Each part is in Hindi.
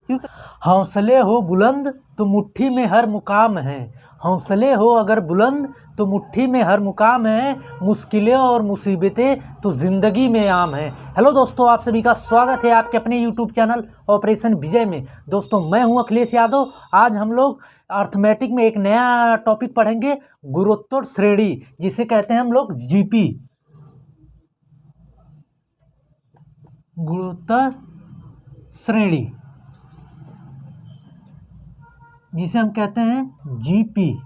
हौसले हो बुलंद तो मुट्ठी में हर मुकाम है, हौसले हो अगर बुलंद तो मुट्ठी में हर मुकाम है, मुश्किलें और मुसीबतें तो ज़िंदगी में आम है। हेलो दोस्तों, आप सभी का स्वागत है आपके अपने यूट्यूब चैनल ऑपरेशन विजय में। दोस्तों, मैं हूं अखिलेश यादव। आज हम लोग अर्थमेटिक में एक नया टॉपिक पढ़ेंगे, गुणोत्तर श्रेणी, जिसे कहते हैं हम लोग जीपी, गुणोत्तर श्रेणी, जिसे हम कहते हैं जीपी।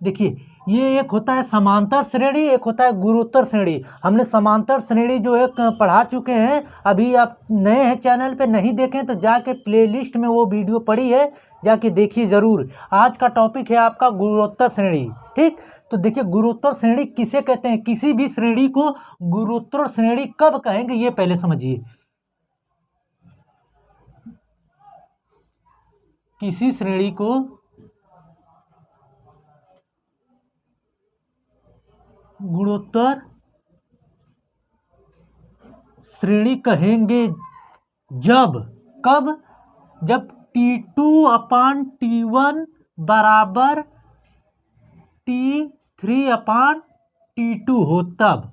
देखिए, ये एक होता है समांतर श्रेणी, एक होता है गुणोत्तर श्रेणी। हमने समांतर श्रेणी जो है पढ़ा चुके हैं। अभी आप नए हैं चैनल पे, नहीं देखें तो जाके प्लेलिस्ट में वो वीडियो पड़ी है, जाके देखिए ज़रूर। आज का टॉपिक है आपका गुणोत्तर श्रेणी। ठीक, तो देखिए, गुणोत्तर श्रेणी किसे कहते हैं, किसी भी श्रेणी को गुणोत्तर श्रेणी कब कहेंगे, ये पहले समझिए। किसी श्रेणी को गुणोत्तर श्रेणी कहेंगे जब, कब, जब T2/T1 बराबर T3/T2 हो तब।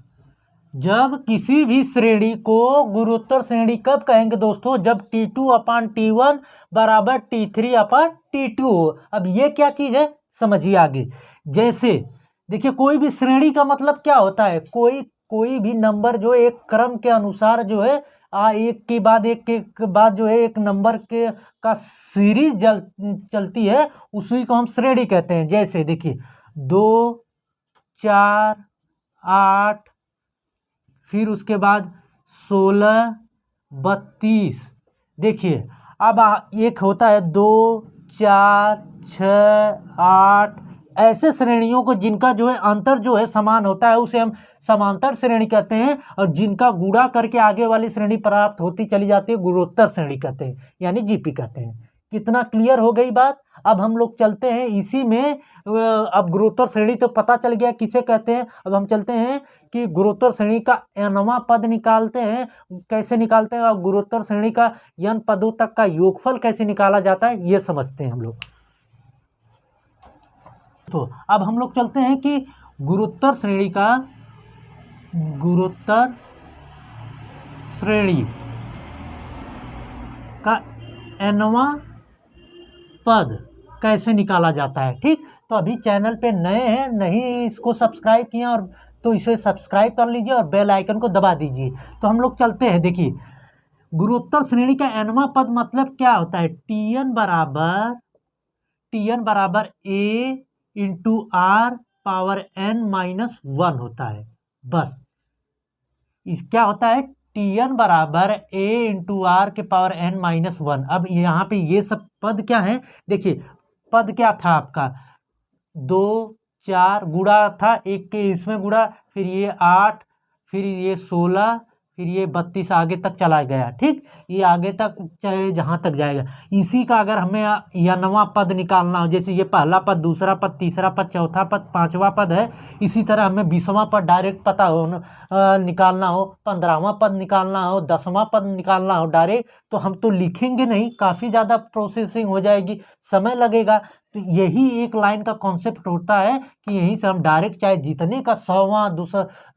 जब किसी भी श्रेणी को गुणोत्तर श्रेणी कब कहेंगे दोस्तों, जब T2/T1 बराबर T3/T2 हो। अब ये क्या चीज़ है, समझिए आगे। जैसे देखिए, कोई भी श्रेणी का मतलब क्या होता है, कोई भी नंबर जो एक क्रम के अनुसार जो है एक के बाद जो है एक नंबर के का सीरीज चलती है, उसी को हम श्रेणी कहते हैं। जैसे देखिए, 2, 4, 8, फिर उसके बाद 16, 32। देखिए, अब एक होता है 2, 4, 6, 8, ऐसे श्रेणियों को जिनका जो है अंतर जो है समान होता है, उसे हम समांतर श्रेणी कहते हैं। और जिनका गुणा करके आगे वाली श्रेणी प्राप्त होती चली जाती है, गुणोत्तर श्रेणी कहते हैं, यानी जीपी कहते हैं। कितना क्लियर हो गई बात। अब हम लोग चलते हैं इसी में। अब गुणोत्तर श्रेणी तो पता चल गया किसे कहते हैं। अब हम चलते हैं कि गुणोत्तर श्रेणी का nवां पद निकालते हैं। कैसे निकालते हैं, और गुणोत्तर श्रेणी का n पदों तक का योगफल कैसे निकाला जाता है, ये समझते हैं हम लोग। तो अब हम लोग चलते हैं कि गुणोत्तर श्रेणी का, गुणोत्तर श्रेणी का nवां पद कैसे निकाला जाता है। ठीक, तो अभी चैनल पे नए हैं, नहीं इसको सब्सक्राइब किए और तो इसे सब्सक्राइब कर लीजिए और बेल आइकन को दबा दीजिए। तो हम लोग चलते हैं। देखिए, गुणोत्तर श्रेणी का nवां पद मतलब क्या होता है, Tn बराबर a into r power n-1 होता है। बस इस क्या होता है, Tn बराबर a इंटू आर के पावर n-1। अब यहाँ पे ये सब पद क्या है, देखिए, पद क्या था आपका, 2, 4 गुणा था, एक के इसमें गुणा, फिर ये 8, फिर ये 16, फिर ये 32 आगे तक चला गया। ठीक, ये आगे तक चाहे जहाँ तक जाएगा। इसी का अगर हमें nवां पद निकालना हो, जैसे ये पहला पद, दूसरा पद, तीसरा पद, चौथा पद, 5वां पद है, इसी तरह हमें 20वां पद डायरेक्ट पता हो निकालना हो, 15वां पद निकालना हो, 10वां पद निकालना हो डायरेक्ट, तो हम तो लिखेंगे नहीं, काफ़ी ज़्यादा प्रोसेसिंग हो जाएगी, समय लगेगा। तो यही एक लाइन का कॉन्सेप्ट होता है कि यहीं से हम डायरेक्ट चाहे जितने का 100वां,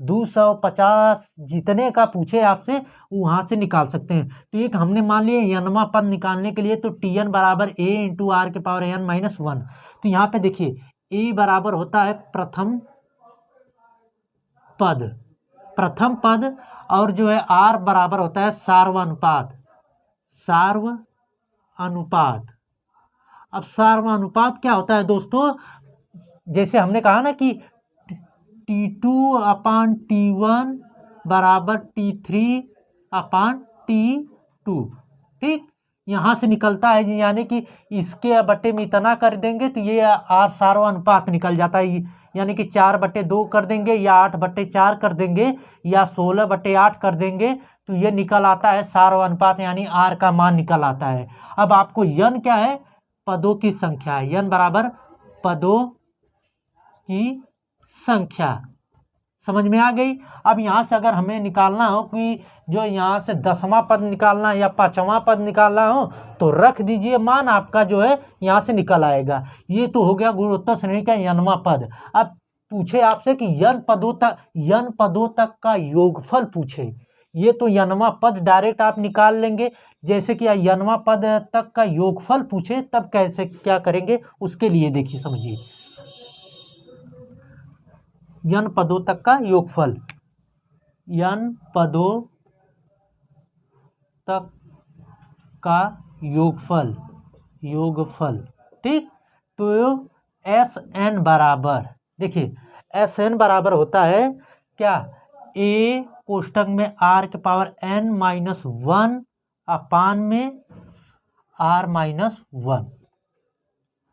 250 जितने का पूछे आपसे, वहाँ से निकाल सकते हैं। तो एक हमने मान लिया nवां पद निकालने के लिए, तो Tn बराबर a इंटू आर के पावर n-1। तो यहाँ पे देखिए, a बराबर होता है प्रथम पद, और जो है r बराबर होता है सार्वनुपात। अब सार्वनुपात क्या होता है दोस्तों, जैसे हमने कहा ना कि T2/T1 बराबर T3/T2। ठीक, यहाँ से निकलता है, यानी कि इसके बट्टे में इतना कर देंगे तो ये आर सार्वनुपात निकल जाता है, यानी कि 4/2 कर देंगे, या 8/4 कर देंगे, या 16/8 कर देंगे, तो ये निकल आता है सार्वनुपात, यानी आर का मान निकल आता है। अब आपको n क्या है, पदों की संख्या है। n बराबर पदों की संख्या, समझ में आ गई। अब यहाँ से अगर हमें निकालना हो कि जो यहाँ से 10वां पद निकालना है या 5वां पद निकालना हो तो रख दीजिए मान, आपका जो है यहाँ से निकल आएगा। ये तो हो गया गुणोत्तर श्रेणी का n वां पद। अब पूछे आपसे कि n पदों तक का योगफल पूछे, ये तो n वां पद डायरेक्ट आप निकाल लेंगे। जैसे कि n वां पद तक का योगफल पूछे तब कैसे क्या करेंगे उसके लिए देखिए समझिए। n पदों तक का योगफल, n पदों तक का योगफल ठीक। तो Sn बराबर, देखिए Sn बराबर होता है क्या, a कोष्टक में r के पावर n-1 अपान में r-1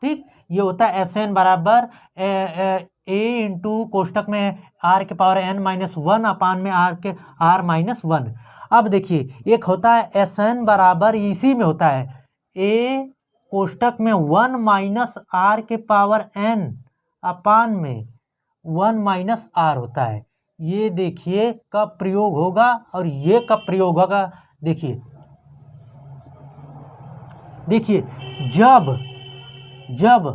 ठीक। ये होता है Sn बराबर a इंटू कोष्टक में r के पावर n-1 अपान में r-1। अब देखिए एक होता है Sn बराबर, इसी में होता है a कोष्टक में 1 माइनस r के पावर n अपान में 1 माइनस r होता है। ये देखिए कब प्रयोग होगा और ये कब प्रयोग होगा। देखिए जब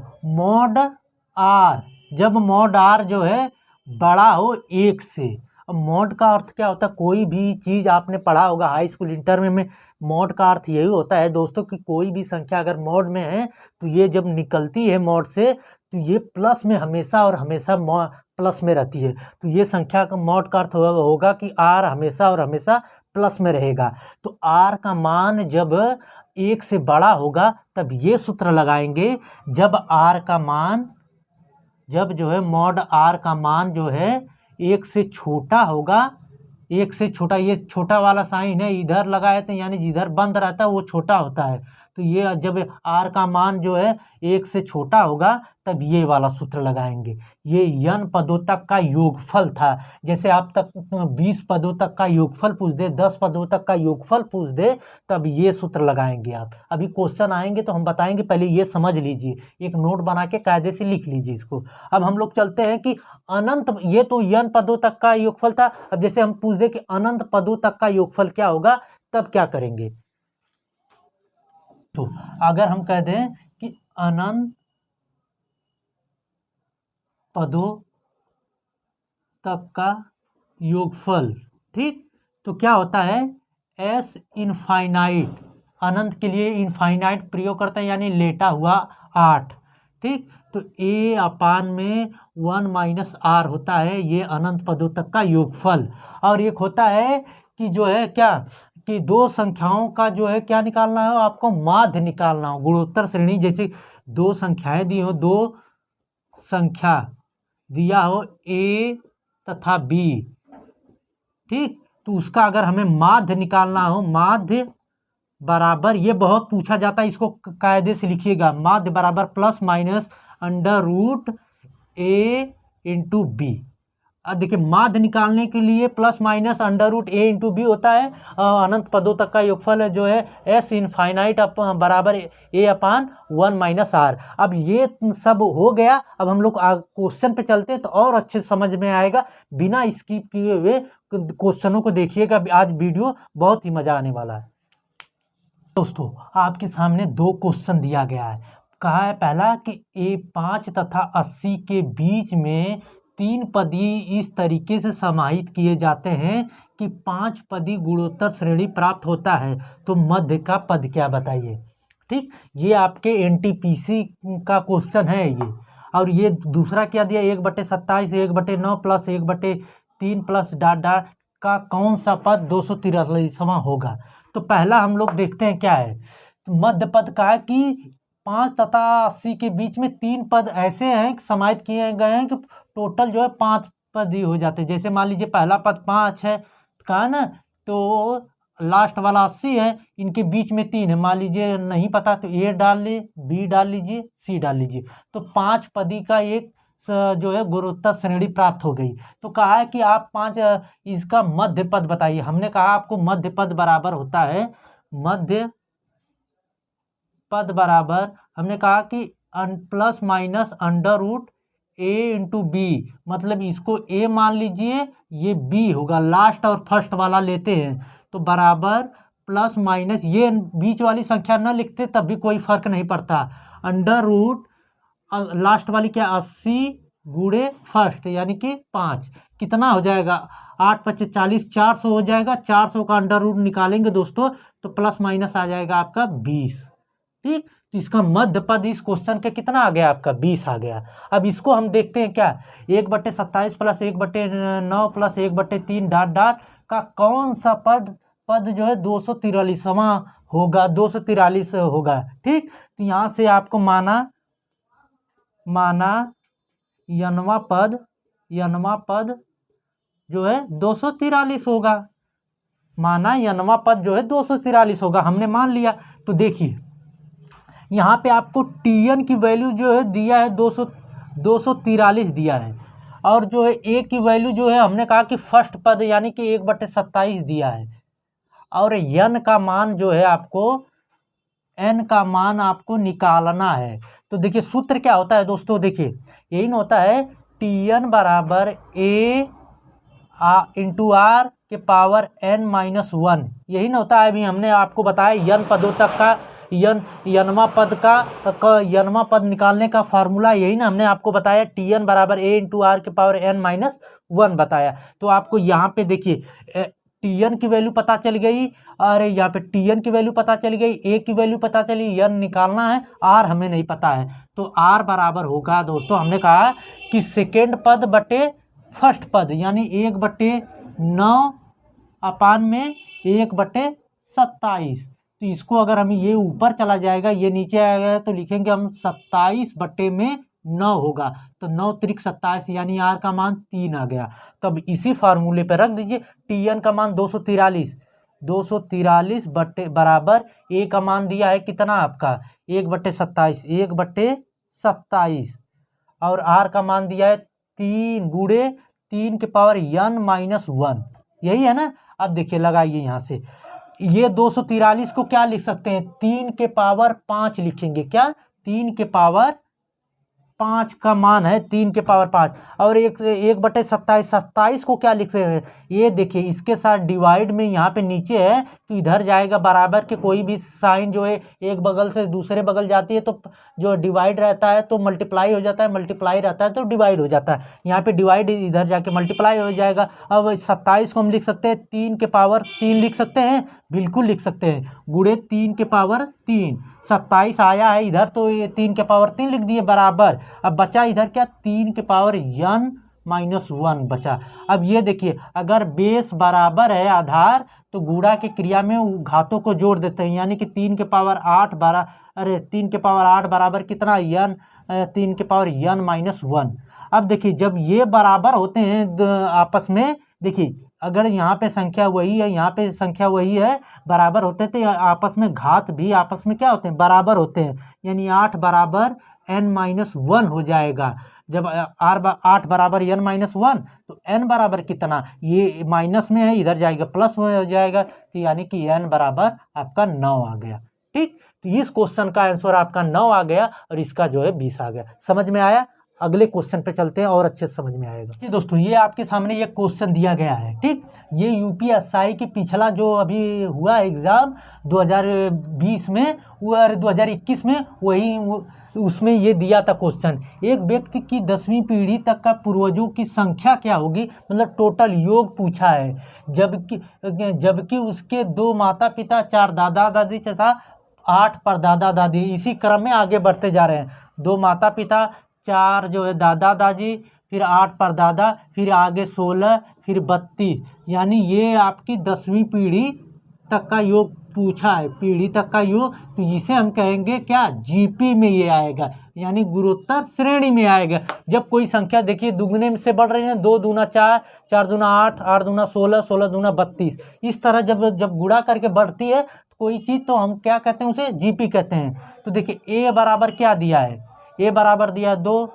मॉड r जो है बड़ा हो 1 से। अब मॉड का अर्थ क्या होता है, कोई भी चीज़ आपने पढ़ा होगा हाई स्कूल इंटर में मॉड का अर्थ यही होता है दोस्तों कि कोई भी संख्या अगर मॉड में है तो ये जब निकलती है मॉड से तो ये प्लस में हमेशा और हमेशा प्लस में रहती है। तो ये संख्या का मॉड का अर्थ होगा कि r हमेशा और हमेशा प्लस में रहेगा। तो r का मान जब 1 से बड़ा होगा तब ये सूत्र लगाएंगे, जब r का मान, जब जो है मॉड r का मान जो है 1 से छोटा होगा, 1 से छोटा, ये छोटा वाला साइन है इधर लगाए थे यानी जिधर बंद रहता है वो छोटा होता है। तो ये जब r का मान जो है 1 से छोटा होगा तब ये वाला सूत्र लगाएंगे। ये n पदों तक का योगफल था। जैसे आप तक 20 पदों तक का योगफल पूछ दे, 10 पदों तक का योगफल पूछ दे तब ये सूत्र लगाएंगे आप। अभी क्वेश्चन आएंगे तो हम बताएंगे, पहले ये समझ लीजिए, एक नोट बना के कायदे से लिख लीजिए इसको। अब हम लोग चलते हैं कि अनंत, ये तो n पदों तक का योगफल था। अब जैसे हम पूछ दे कि अनंत पदों तक का योगफल क्या होगा तब क्या करेंगे। तो अगर हम कह दें कि अनंत पदों तक का योगफल ठीक, तो क्या होता है S इनफाइनाइट, अनंत के लिए इनफाइनाइट प्रयोग करते हैं यानी लेटा हुआ 8 ठीक। तो a अपान में 1 माइनस r होता है ये अनंत पदों तक का योगफल। और एक होता है कि जो है क्या कि दो संख्याओं का जो है क्या निकालना है आपको, माध्य निकालना हो। गुणोत्तर श्रेणी जैसे दो संख्याएं दी हो, दो संख्या दिया हो a तथा b ठीक, तो उसका अगर हमें माध्य निकालना हो, माध्य बराबर, ये बहुत पूछा जाता है, इसको कायदे से लिखिएगा, माध्य बराबर plus minus under root a into B. अब देखिए माध्य निकालने के लिए plus minus under root a into B होता है। अनंत पदों तक का योगफल जो है s इनफाइनाइट बराबर a अपान 1 माइनस r। अब ये सब हो गया। अब हम लोग क्वेश्चन पे चलते हैं तो और अच्छे समझ में आएगा, बिना स्किप किए हुए क्वेश्चनों को देखिएगा। आज वीडियो बहुत ही मज़ा आने वाला है दोस्तों। आपके सामने दो क्वेश्चन दिया गया है। कहा है पहला कि a5 तथा 80 के बीच में 3 पदी इस तरीके से समाहित किए जाते हैं कि 5 पदी गुणोत्तर श्रेणी प्राप्त होता है, तो मध्य का पद क्या बताइए ठीक। ये आपके NTPC का क्वेश्चन है ये। और ये दूसरा क्या दिया, 1/27 1/9 प्लस 1/3 प्लस डॉट डॉट का कौन सा पद 243वां होगा। तो पहला हम लोग देखते हैं क्या है, मध्य पद का है कि 5 तथा 80 के बीच में 3 पद ऐसे हैं समाहित किए गए हैं कि टोटल जो है 5 पद ही हो जाते हैं। जैसे मान लीजिए पहला पद 5 है कहा ना, तो लास्ट वाला 80 है, इनके बीच में 3 है। मान लीजिए नहीं पता तो A डाल ली, B डाल लीजिए, C डाल लीजिए, तो 5 पदी का एक जो है गुणोत्तर श्रेणी प्राप्त हो गई। तो कहा है कि आप 5 इसका मध्य पद बताइए। हमने कहा आपको मध्य पद बराबर होता है, मध्य पद बराबर हमने कहा कि प्लस माइनस अंडर रूट ए इंटू बी, मतलब इसको ए मान लीजिए, ये बी होगा, लास्ट और फर्स्ट वाला लेते हैं तो बराबर प्लस माइनस, ये बीच वाली संख्या ना लिखते तब भी कोई फर्क नहीं पड़ता, अंडर रूट लास्ट वाली क्या 80 गुणे फर्स्ट यानी कि 5, कितना हो जाएगा 8 × 5 = 40, 400 हो जाएगा। 400 का अंडर रूट निकालेंगे दोस्तों तो प्लस माइनस आ जाएगा आपका 20। ठीक, तो इसका मध्य पद इस क्वेश्चन के कितना आ गया आपका 20 आ गया। अब इसको हम देखते हैं क्या 1/27 प्लस 1/9 प्लस 1/3 डॉट डॉट का कौन सा पद जो है 243वां होगा, 243 होगा। ठीक, तो यहाँ से आपको माना यनवा पद जो है 243 होगा, माना यनवा पद जो है 243 होगा, हमने मान लिया। तो देखिए यहाँ पे आपको Tn की वैल्यू जो है दिया है 243 दिया है, और जो है ए की वैल्यू जो है हमने कहा कि फर्स्ट पद यानी कि 1/27 दिया है, और n का मान जो है आपको n का मान आपको निकालना है। तो देखिए सूत्र क्या होता है दोस्तों, देखिए यही ना होता है Tn बराबर a इंटू आर के पावर n-1, यही ना होता है। अभी हमने आपको बताया n पदों तक का यनवा पद निकालने का फार्मूला यही ना हमने आपको बताया, Tn बराबर a इंटू आर के पावर n-1 बताया। तो आपको यहाँ पे देखिए Tn की वैल्यू पता चल गई, और यहाँ पे Tn की वैल्यू पता चल गई, a की वैल्यू पता चली, n निकालना है, r हमें नहीं पता है। तो r बराबर होगा दोस्तों, हमने कहा कि सेकेंड पद बटे फर्स्ट पद यानी 1/9 अपान में 1/27। तो इसको अगर हम ये ऊपर चला जाएगा ये नीचे आएगा तो लिखेंगे हम 27/9 होगा, तो 9 त्रिक 27 यानी आर का मान 3 आ गया। तब इसी फार्मूले पर रख दीजिए Tn का मान 243 बराबर ए का मान दिया है कितना आपका 1/27 और आर का मान दिया है 3 गुणे 3 के पावर n-1, यही है ना। अब देखिए लगाइए यहाँ से ये 243 को क्या लिख सकते हैं 3 के पावर 5 लिखेंगे, क्या 3 के पावर 5 का मान है 3 के पावर 5, और 1/27 को क्या लिख सकते हैं, ये देखिए इसके साथ डिवाइड में यहाँ पे नीचे है तो इधर जाएगा, बराबर के कोई भी साइन जो है एक बगल से दूसरे बगल जाती है तो जो डिवाइड रहता है तो मल्टीप्लाई हो जाता है, मल्टीप्लाई रहता है तो डिवाइड हो जाता है। यहाँ पे डिवाइड इधर जाके मल्टीप्लाई हो जाएगा। अब 27 को हम लिख सकते हैं 3 के पावर 3 लिख सकते हैं, बिल्कुल लिख सकते हैं, गुणे 3 के पावर 3। 27 आया है इधर तो ये 3 के पावर 3 लिख दिए बराबर। अब बचा इधर क्या 3 के पावर n-1 बचा। अब ये देखिए अगर बेस बराबर है आधार तो गुणा की क्रिया में घातों को जोड़ देते हैं, यानी कि 3 के पावर 8 3 के पावर 8 बराबर कितना 3 के पावर n-1। अब देखिए जब ये बराबर होते हैं आपस में, देखिए अगर यहाँ पे संख्या वही है यहाँ पे संख्या वही है, बराबर होते तो आपस में घात भी आपस में क्या होते हैं बराबर होते हैं, यानी 8 बराबर n-1 हो जाएगा। जब 8 बराबर n-1 तो n बराबर कितना, ये माइनस में है इधर जाएगा प्लस में हो जाएगा, तो यानी कि n बराबर आपका 9 आ गया। ठीक, तो इस क्वेश्चन का आंसर आपका 9 आ गया और इसका जो है 20 आ गया। समझ में आया? अगले क्वेश्चन पे चलते हैं और अच्छे से समझ में आएगा। जी दोस्तों ये आपके सामने ये क्वेश्चन दिया गया है। ठीक, ये यूपीएसआई की पिछला जो अभी हुआ एग्जाम 2020 में और 2021 में वही उसमें ये दिया था क्वेश्चन, एक व्यक्ति की 10वीं पीढ़ी तक का पूर्वजों की संख्या क्या होगी, मतलब टोटल योग पूछा है, जबकि उसके 2 माता पिता 4 दादा दादी तथा 8 परदादा दादी, इसी क्रम में आगे बढ़ते जा रहे हैं। 2 माता पिता 4 जो है दादा दादी, फिर 8 परदादा, फिर आगे 16, फिर 32, यानी ये आपकी 10वीं पीढ़ी तक का योग पूछा है, पीढ़ी तक का योग। तो इसे हम कहेंगे क्या जीपी में ये आएगा, यानी गुणोत्तर श्रेणी में आएगा। जब कोई संख्या देखिए दुगने से बढ़ रही है, 2 दूना 4, 4 दूना 8, 8 दूना 16, 16 दूना 32, इस तरह जब गुणा करके बढ़ती है कोई चीज़ तो हम क्या कहते हैं उसे जीपी कहते हैं। तो देखिए ए बराबर क्या दिया है, ए बराबर दिया है 2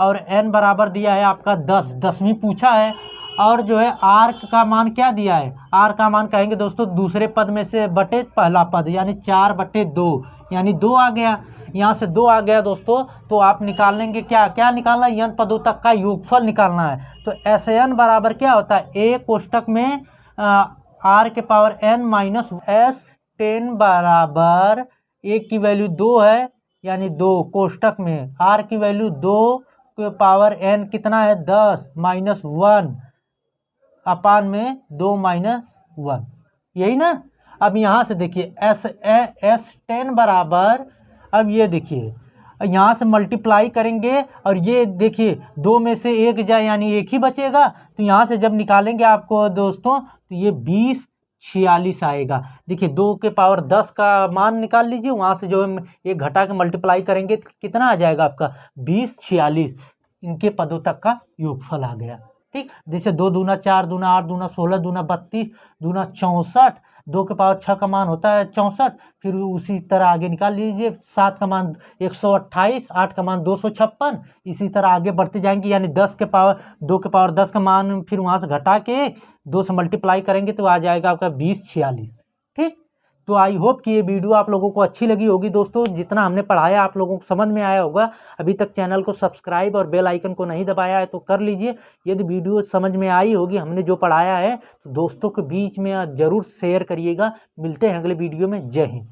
और एन बराबर दिया है आपका 10, 10वीं पूछा है, और जो है आर का मान क्या दिया है, आर का मान कहेंगे दोस्तों दूसरे पद में से बटे पहला पद, यानी 4/2, यानी 2 आ गया। यहाँ से 2 आ गया दोस्तों, तो आप निकाल लेंगे क्या क्या निकालना है, n पदों तक का योगफल निकालना है। तो Sn बराबर क्या होता है, a कोष्टक में r के पावर n माइनस S10 बराबर a की वैल्यू 2 है, यानी 2 कोष्टक में r की वैल्यू 2 के पावर n कितना है 10 माइनस 1 अपान में 2 माइनस 1, यही ना। अब यहाँ से देखिए S10 बराबर, अब ये देखिए यहाँ से मल्टीप्लाई करेंगे और ये देखिए 2 में से 1 जाए यानी 1 ही बचेगा। तो यहाँ से जब निकालेंगे आपको दोस्तों तो ये 2046 आएगा। देखिए 2 के पावर 10 का मान निकाल लीजिए, वहाँ से जो एक घटा के मल्टीप्लाई करेंगे तो कितना आ जाएगा आपका 2046। इनके पदों तक का योगफल आ गया। ठीक, जैसे 2 दूना 4 दूना 8 दूना 16 दूना 32 दूना 64, 2 के पावर 6 का मान होता है 64। फिर उसी तरह आगे निकाल लीजिए, 7 का मान 128, 8 का मान 256, इसी तरह आगे बढ़ते जाएंगे। यानी 2 के पावर 10 का मान फिर वहाँ से घटा के 2 से मल्टीप्लाई करेंगे तो आ जाएगा आपका 2046। ठीक, तो आई होप कि ये वीडियो आप लोगों को अच्छी लगी होगी दोस्तों। जितना हमने पढ़ाया आप लोगों को समझ में आया होगा। अभी तक चैनल को सब्सक्राइब और बेल आइकन को नहीं दबाया है तो कर लीजिए। यदि वीडियो समझ में आई होगी, हमने जो पढ़ाया है, तो दोस्तों के बीच में ज़रूर शेयर करिएगा। मिलते हैं अगले वीडियो में। जय हिंद।